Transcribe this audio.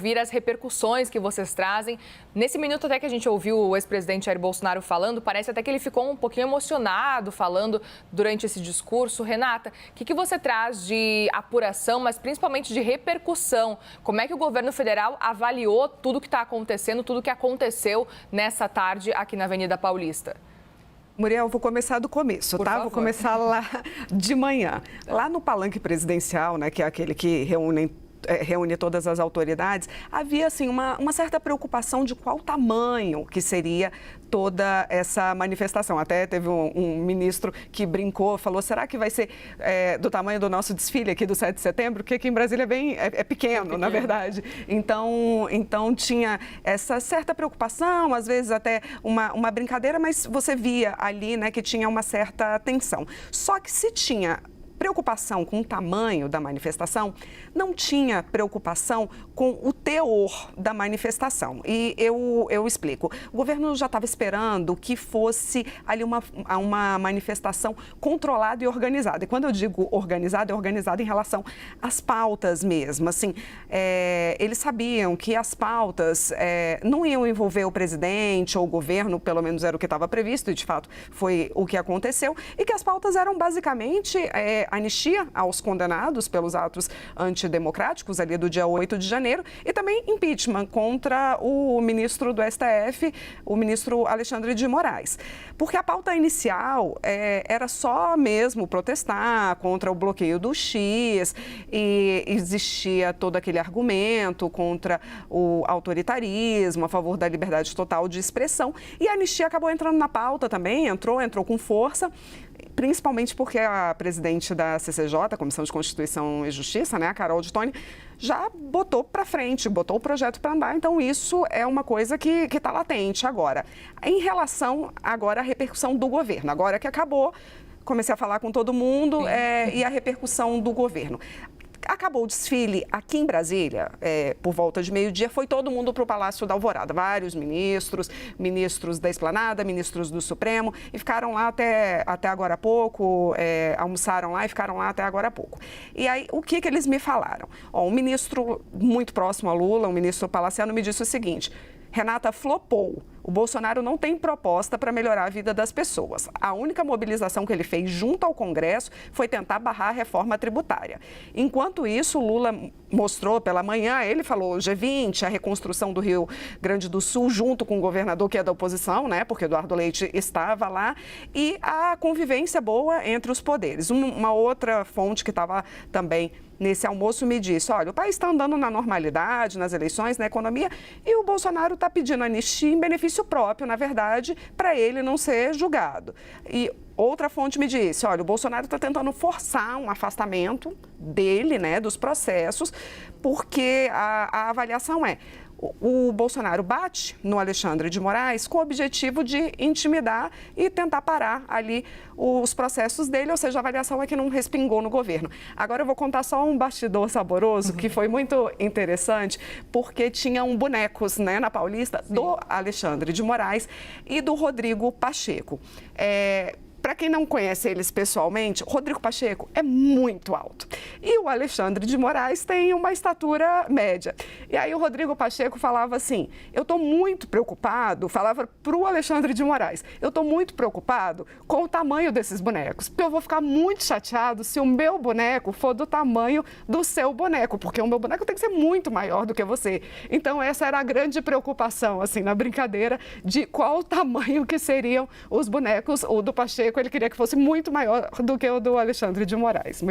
ouvir as repercussões que vocês trazem. Nesse minuto até que a gente ouviu o ex-presidente Jair Bolsonaro falando, parece até que ele ficou um pouquinho emocionado falando durante esse discurso. Renata, o que você traz de apuração, mas principalmente de repercussão? Como é que o governo federal avaliou tudo o que está acontecendo, tudo o que aconteceu nessa tarde aqui na Avenida Paulista? Muriel, vou começar do começo, Por tá? favor. Vou começar lá de manhã. Lá no palanque presidencial, né, que é aquele que reúne todas as autoridades, havia assim uma certa preocupação de qual tamanho que seria toda essa manifestação. Até teve um ministro que brincou, falou, será que vai ser do tamanho do nosso desfile aqui do 7 de setembro? Porque aqui em Brasília é pequeno, na verdade. Então tinha essa certa preocupação, às vezes até uma brincadeira, mas você via ali, né, que tinha uma certa tensão. Só que se tinha preocupação com o tamanho da manifestação, não tinha preocupação com o teor da manifestação. E eu explico. O governo já estava esperando que fosse ali uma manifestação controlada e organizada. E quando eu digo organizada, é organizada em relação às pautas mesmo. Assim, eles sabiam que as pautas não iam envolver o presidente ou o governo, pelo menos era o que estava previsto, e de fato foi o que aconteceu, e que as pautas eram basicamente anistia aos condenados pelos atos antidemocráticos ali do dia 8 de janeiro e também impeachment contra o ministro do STF, o ministro Alexandre de Moraes. Porque a pauta inicial era só mesmo protestar contra o bloqueio do X e existia todo aquele argumento contra o autoritarismo, a favor da liberdade total de expressão, e a anistia acabou entrando na pauta também, entrou com força, principalmente porque a presidente da CCJ, Comissão de Constituição e Justiça, né, a Carol de Toni, já botou para frente, botou o projeto para andar. Então, isso é uma coisa que está latente agora. Em relação agora à repercussão do governo, agora que acabou, comecei a falar com todo mundo e a repercussão do governo. Acabou o desfile aqui em Brasília, por volta de meio-dia, foi todo mundo para o Palácio da Alvorada. Vários ministros da Esplanada, ministros do Supremo, e ficaram lá até agora há pouco, almoçaram lá e ficaram lá até agora há pouco. E aí, o que eles me falaram? Um ministro muito próximo a Lula, o ministro Palaciano, me disse o seguinte: Renata, flopou. O Bolsonaro não tem proposta para melhorar a vida das pessoas. A única mobilização que ele fez junto ao Congresso foi tentar barrar a reforma tributária. Enquanto isso, Lula mostrou pela manhã, ele falou G20, a reconstrução do Rio Grande do Sul, junto com o governador que é da oposição, né, porque Eduardo Leite estava lá, e a convivência boa entre os poderes. Uma outra fonte que estava também nesse almoço me disse, olha, o país está andando na normalidade, nas eleições, na economia, e o Bolsonaro está pedindo anistia em benefício próprio, na verdade, para ele não ser julgado. E outra fonte me disse, olha, o Bolsonaro está tentando forçar um afastamento dele, né, dos processos, porque a avaliação o Bolsonaro bate no Alexandre de Moraes com o objetivo de intimidar e tentar parar ali os processos dele, ou seja, a avaliação é que não respingou no governo. Agora eu vou contar só um bastidor saboroso que foi muito interessante, porque tinham bonecos, né, na Paulista, do Alexandre de Moraes e do Rodrigo Pacheco. Para quem não conhece eles pessoalmente, Rodrigo Pacheco é muito alto e o Alexandre de Moraes tem uma estatura média. E aí o Rodrigo Pacheco falava assim, eu estou muito preocupado, falava para o Alexandre de Moraes, eu estou muito preocupado com o tamanho desses bonecos, porque eu vou ficar muito chateado se o meu boneco for do tamanho do seu boneco, porque o meu boneco tem que ser muito maior do que você. Então essa era a grande preocupação, assim, na brincadeira de qual o tamanho que seriam os bonecos, o do Pacheco, ele queria que fosse muito maior do que o do Alexandre de Moraes.